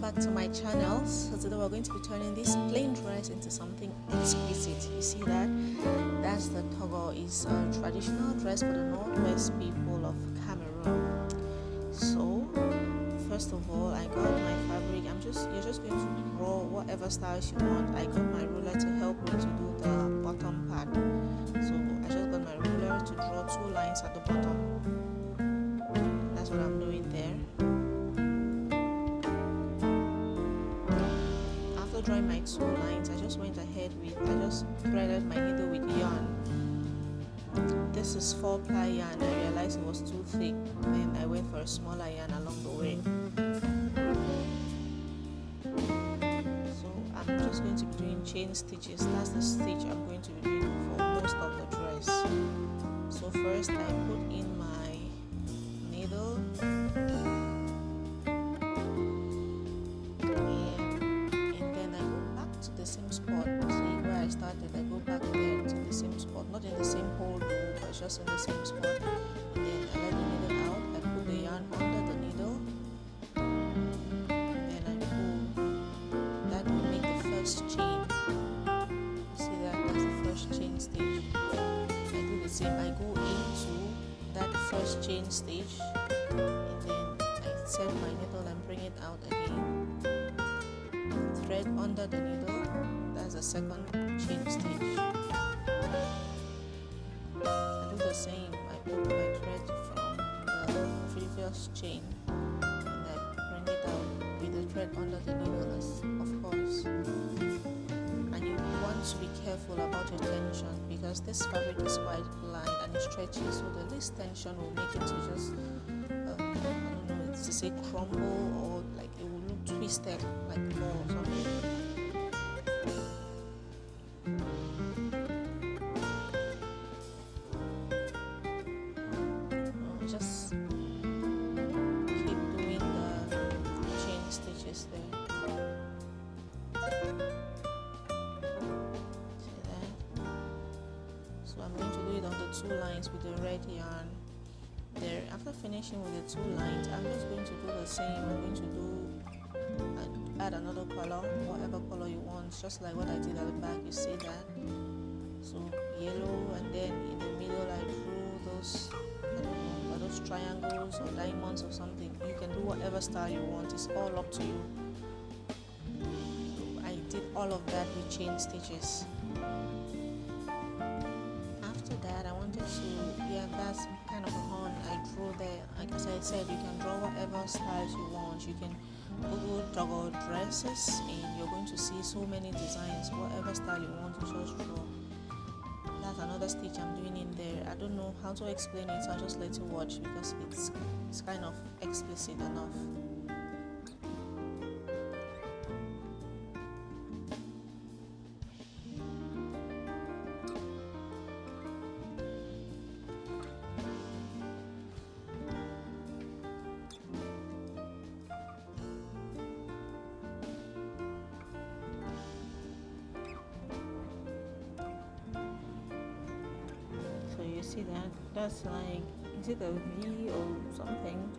back to my channel. So today we're going to be turning this plain dress into something exquisite. You see that? That's the Tugho. It's a traditional dress for the northwest people of Cameroon. So first of all, I got my fabric. You're just going to draw whatever styles you want. I got my ruler to help me to do the bottom part. So I just got my ruler to draw 2 lines at the bottom. That's what I'm doing there. Drawing my 2 lines, I just went ahead with, I just threaded my needle with yarn. This is 4-ply yarn. I realized it was too thick, then I went for a smaller yarn along the way. So I'm just going to be doing chain stitches. That's the stitch I'm going to be doing for most of the dress. So first I put in my needle, same spot. See where I started, I go back there to the same spot, not in the same hole though, but just in the same spot. And then I let the needle out, I pull the yarn under the needle, then I pull. That will make the first chain. See that? That's the first chain stage. I do the same, I go into that first chain stage, and then I set my needle and bring it out again. Thread under the needle. That's the second chain stage. I do the same. I pull my thread from the previous chain and I bring it out with the thread under the needle, of course. And you want to be careful about your tension because this fabric is quite light and it's stretchy, so the least tension will make it to just I don't know, to say crumble, or like it will look twisted like more or something. Just keep doing the chain stitches there. See that? So I'm going to do it on the 2 lines with the red yarn. There, after finishing with the 2 lines, I'm just going to do the same. I'm going to do add another color, whatever color you want, just like what I did at the back. You see that? So yellow, and then in the middle I drew those, I don't know, are those triangles or diamonds or something. You can do whatever style you want. It's all up to you. So I did all of that with chain stitches. After that, I wanted to, that's kind of a horn I drew there. Like as I said, you can draw whatever styles you want. You can Google Tugho dresses and you're going to see so many designs. Whatever style you want to just draw. That's another stitch I'm doing in there. I don't know how to explain it, so I'll just let you watch because it's kind of explicit enough. You see that? That's like, is it a V or something?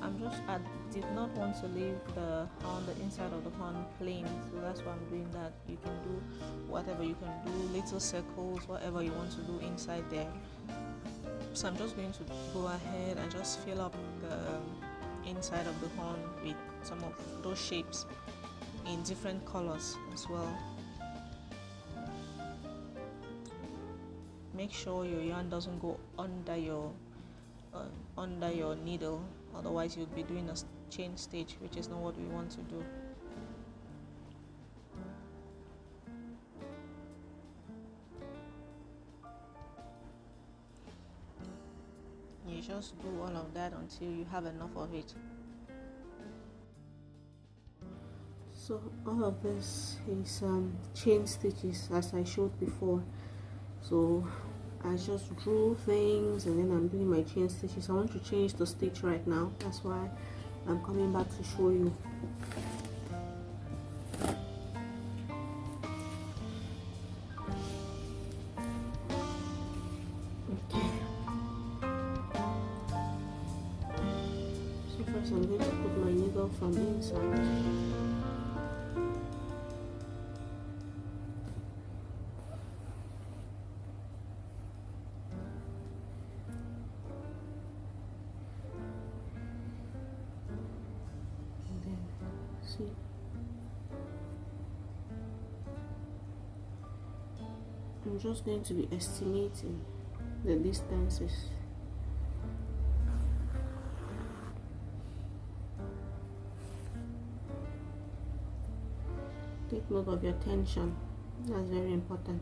I did not want to leave the horn, the inside of the horn plain, so that's why I'm doing that. You can do whatever you can do, little circles, whatever you want to do inside there. So I'm just going to go ahead and just fill up the inside of the horn with some of those shapes in different colors as well. Make sure your yarn doesn't go under your needle, otherwise you'll be doing a chain stitch, which is not what we want to do. You just do all of that until you have enough of it. So all of this is chain stitches as I showed before. So I just drew things and then I'm doing my chain stitches. I want to change the stitch right now, that's why I'm coming back to show you. Okay, so first I'm going to put my needle go from inside. And then see. I'm just going to be estimating the distances. Take note of your tension, that's very important.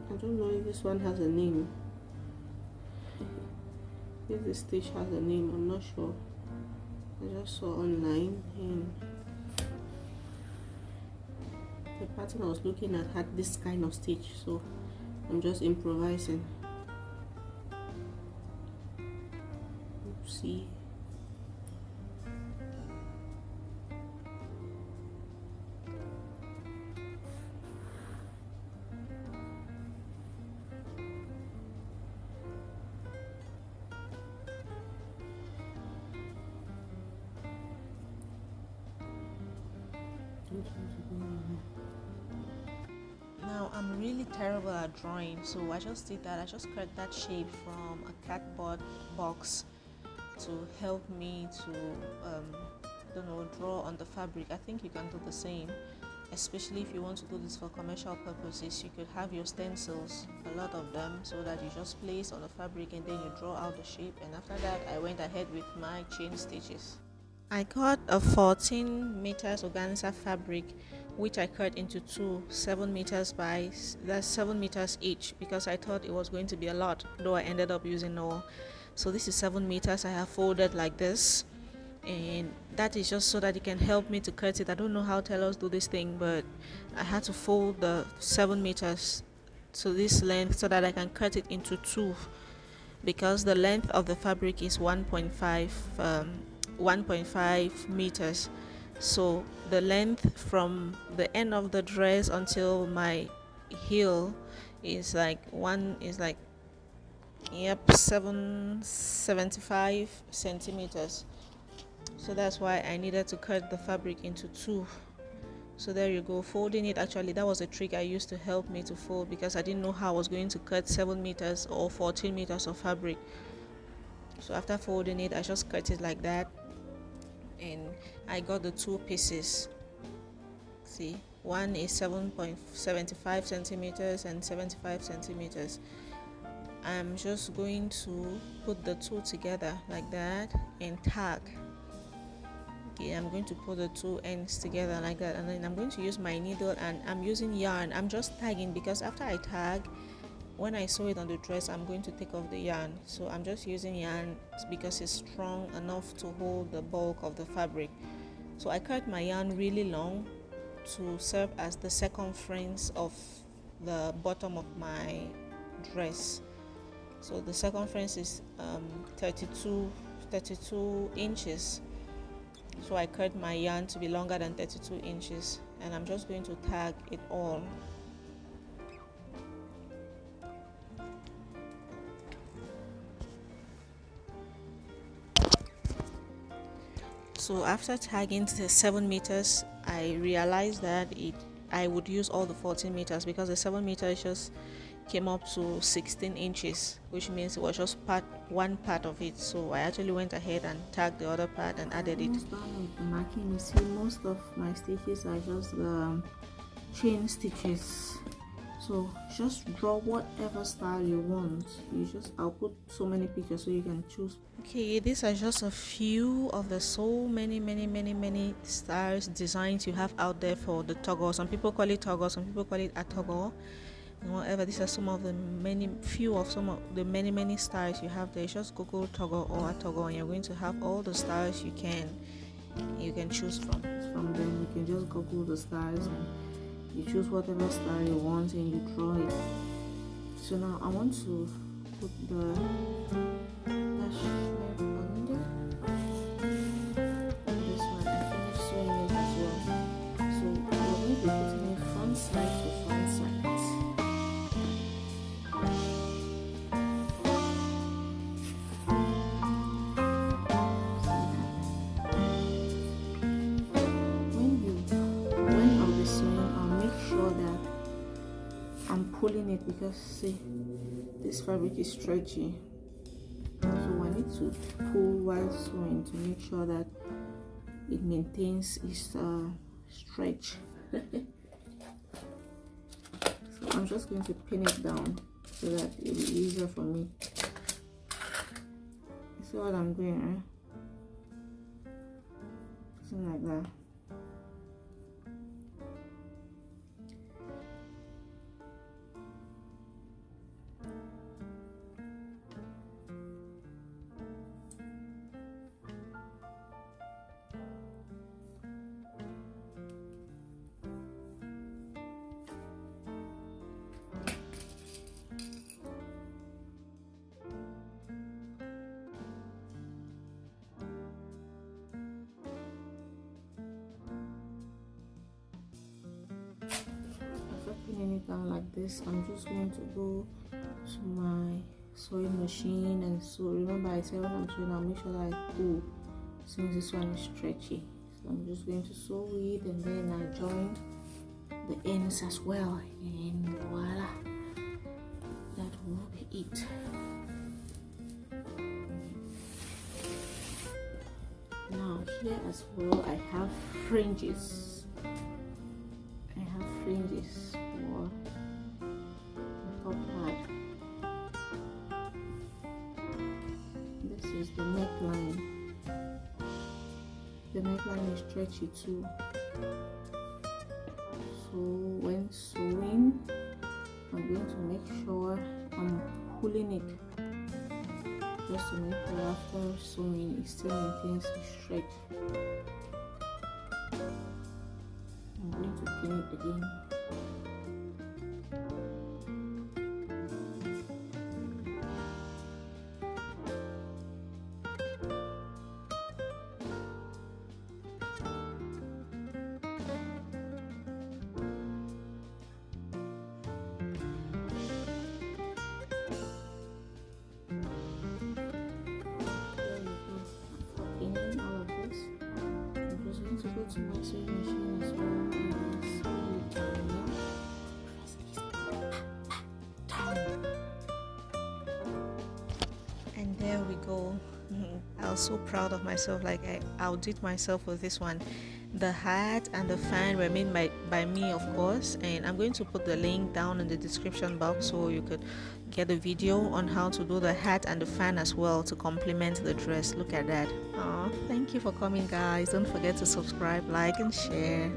I don't know if this one has a name. If the stitch has a name, I'm not sure. I just saw online, and the pattern I was looking at had this kind of stitch, so I'm just improvising. Oopsie. Now I'm really terrible at drawing, so I just did that. I just cut that shape from a cardboard box to help me to I don't know, draw on the fabric. I think you can do the same, especially if you want to do this for commercial purposes. You could have your stencils, a lot of them, so that you just place on the fabric and then you draw out the shape. And after that, I went ahead with my chain stitches. I cut a 14 meters organza fabric, which I cut into two, 7 meters by, that's 7 meters each, because I thought it was going to be a lot, though I ended up using all. So this is 7 meters. I have folded like this, and that is just so that it can help me to cut it. I don't know how tailors do this thing, but I had to fold the 7 meters to this length so that I can cut it into two, because the length of the fabric is 1.5 meters. So the length from the end of the dress until my heel is like 75 centimeters. So that's why I needed to cut the fabric into two. So there you go, folding it. Actually, that was a trick I used to help me to fold, because I didn't know how I was going to cut 7 meters or 14 meters of fabric. So after folding it, I just cut it like that, and I got the two pieces. See, one is 7.75 centimeters and 75 centimeters. I'm just going to put the two together like that and tag. Okay, I'm going to put the two ends together like that, and then I'm going to use my needle, and I'm using yarn. I'm just tagging because after I tag, when I sew it on the dress, I'm going to take off the yarn. So I'm just using yarn because it's strong enough to hold the bulk of the fabric. So I cut my yarn really long to serve as the circumference of the bottom of my dress. So the circumference is 32 inches. So I cut my yarn to be longer than 32 inches, and I'm just going to tag it all. So after tagging the 7 meters, I realized that I would use all the 14 meters, because the 7 meters just came up to 16 inches, which means it was just one part of it. So I actually went ahead and tagged the other part and added it. Marking, you see, most of my stitches are just chain stitches. So just draw whatever style you want. I'll put so many pictures so you can choose. Okay, these are just a few of the so many styles, designs you have out there for the Tugho. Some people call it Tugho, some people call it Atugho, and whatever. These are some of the many styles you have there. Just Google Tugho or Atugho, and you're going to have all the styles you can choose from. From them, you can just Google the styles and you choose whatever style you want and you draw it. So now I want to put the shape on there. pulling it because see, this fabric is stretchy, so I need to pull while sewing to make sure that it maintains its stretch. So I'm just going to pin it down so that it will be easier for me. You see what I'm doing, right? Something like that. Pinning it down like this, I'm just going to go to my sewing machine and sew. Remember, I said when I'm sewing, I'll make sure that I pull since this one is stretchy. So I'm just going to sew it and then I join the ends as well, and voila, that will be it. Now here as well, I have fringes. Fringes for the top part. This is the neckline. The neckline is stretchy too, so when sewing I'm going to make sure I'm pulling it just to make sure after sewing it still maintains the stretch. I'm going to pin it again. To go to my sewing machine as well and there we go. I was so proud of myself, like I outdid myself with this one. The hat and the fan were made by me, of course, and I'm going to put the link down in the description box so you could get a video on how to do the hat and the fan as well to complement the dress. Look at that. Thank you for coming, guys. Don't forget to subscribe, like and share.